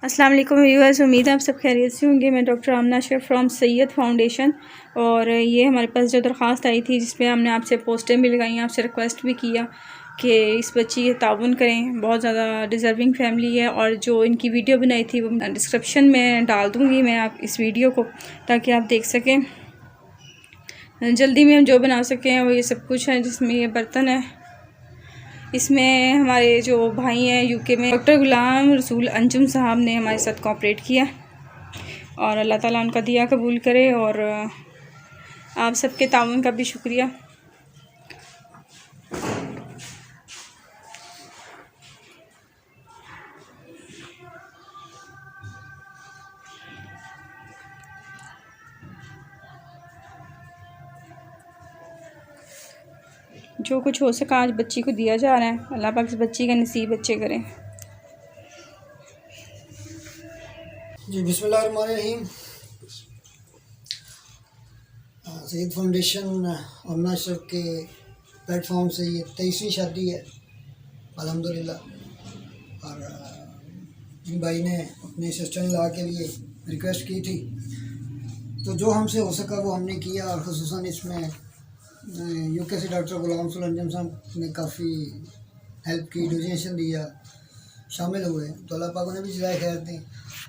अस्सलाम वालेकुम व्यूअर्स, उम्मीद है आप सब खैरियत से होंगे। मैं doctor Amna Ashraf from Syed foundation और ये हमारे पास जो दरख्वास्त आई थी जिसमें हमने आपसे पोस्टें भी लगाई, आपसे रिक्वेस्ट भी किया कि इस बच्ची के ताउन करें। बहुत ज़्यादा डिज़र्विंग फैमिली है और जो इनकी वीडियो बनाई थी वो डिस्क्रिप्शन में डाल दूँगी मैं आप इस वीडियो को, ताकि आप देख सकें। जल्दी में हम जो बना सकें वो ये सब कुछ है, जिसमें ये बर्तन है। इसमें हमारे जो भाई हैं यूके में, डॉक्टर गुलाम रसूल अंजुम साहब ने हमारे साथ कोऑपरेट किया और अल्लाह ताला उनका दिया कबूल करे। और आप सबके ताउन का भी शुक्रिया। जो कुछ हो सका आज बच्ची को दिया जा रहा है। अल्लाह पाक इस बच्ची का नसीब अच्छे करें। जी बिस्मिल्लाहिर्रहमानिर्रहीम। सैयद फाउंडेशन आमना अशरफ के प्लेटफॉर्म से ये 23वीं शादी है अल्हम्दुलिल्लाह। और इन भाई ने अपने सिस्टर इन लॉ के लिए रिक्वेस्ट की थी, तो जो हमसे हो सका वो हमने किया। और ख़ुसूसन इसमें यूके से डॉक्टर गुलाम रसूल अंजुम साहब ने काफ़ी हेल्प की, डोनेशन दिया, शामिल हुए। तो अल्लाह पाक उन्हें भी जज़ाए खैर दें।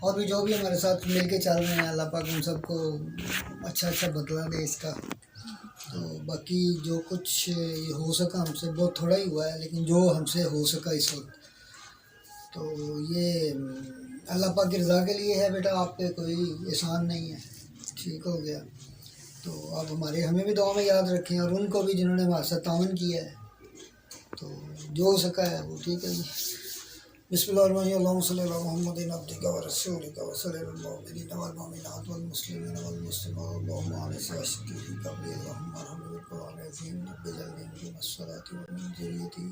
और भी जो भी हमारे साथ मिल के चल रहे हैं, अल्लाह पाक उन सबको अच्छा बदला दे इसका। तो बाकी जो कुछ हो सका हमसे, बहुत थोड़ा ही हुआ है, लेकिन जो हमसे हो सका इस वक्त, तो ये अल्लाह पाक की रज़ा के लिए है। बेटा आप पे कोई एहसान नहीं है, ठीक हो गया। तो आप हमें भी दुआ में याद रखें और उनको भी जिन्होंने हमारे साथ तावन किया है। तो जो हो सका है वो ठीक है जी। बिस्मिल्लाहिर्रहमानिर्रहीम। अल्लाहुम्मा सल्ली अला मुहम्मदिन अब्दिका व रसूलिका व सल्लिल मुमिनीना वल मुमिनात वल मुस्लिमीना वल मुस्लिमात अल्लाहुम्मा अनस वशक्की कबली अल्लाहुम्मा रहमी बिल कुरान अज़ीम नब्बी जल्दी मस्सलाती व मिन ज़रियती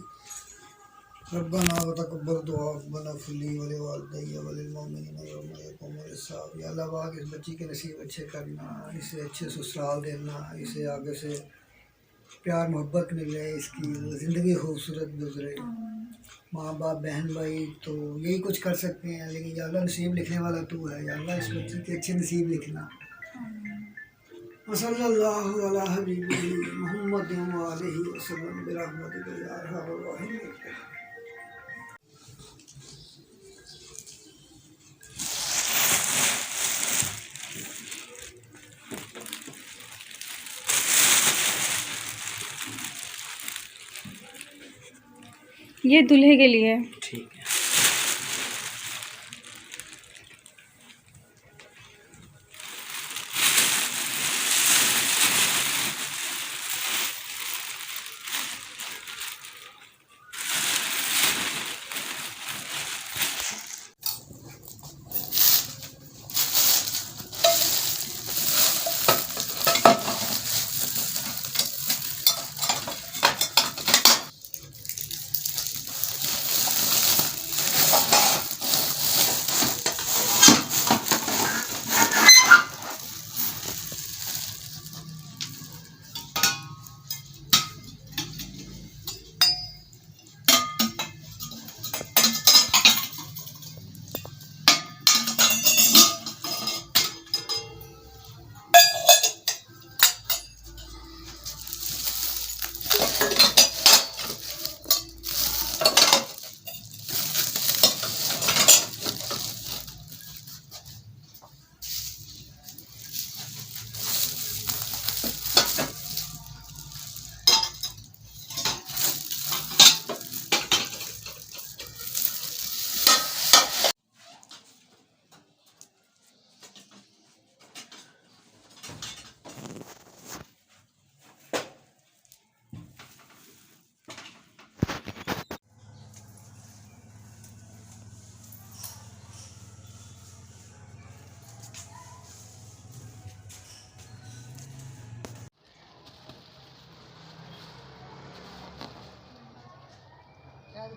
रब्बना व तक़ब्बल दुआ रब्बना फ़िली व लिवालिदैया व लिल मुमिनीना यौमा यक़ूमुल हिसाब। या अल्लाह पाक इस बच्ची के नसीब अच्छे करना, इसे अच्छे ससुराल देना, इसे आगे से प्यार मोहब्बत मिले, इसकी ज़िंदगी खूबसूरत गुजरे। माँ बाप बहन भाई तो यही कुछ कर सकते हैं, लेकिन या अल्लाह नसीब लिखने वाला तू है। या अल्लाह इस बच्ची के अच्छे नसीब लिखना। सल्लल्लाहु अला हबीबिही मुहम्मद व आलिहि वसल्लम बिरहमतिका या अरहमर राहिमीन। ये दूल्हे के लिए है। ठीक है।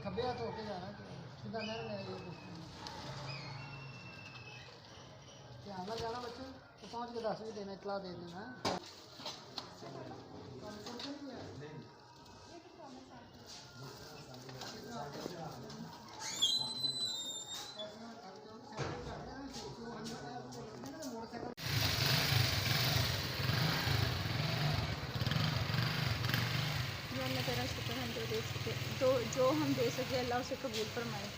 खब्बे हाथ होके जाना, सीधा नहीं आना जाना बच्चे तो पहुँच के 10 भी देना, इतला दे देना। जो दे सके, तो जो हम दे सके अल्लाह उसे कबूल फरमाए।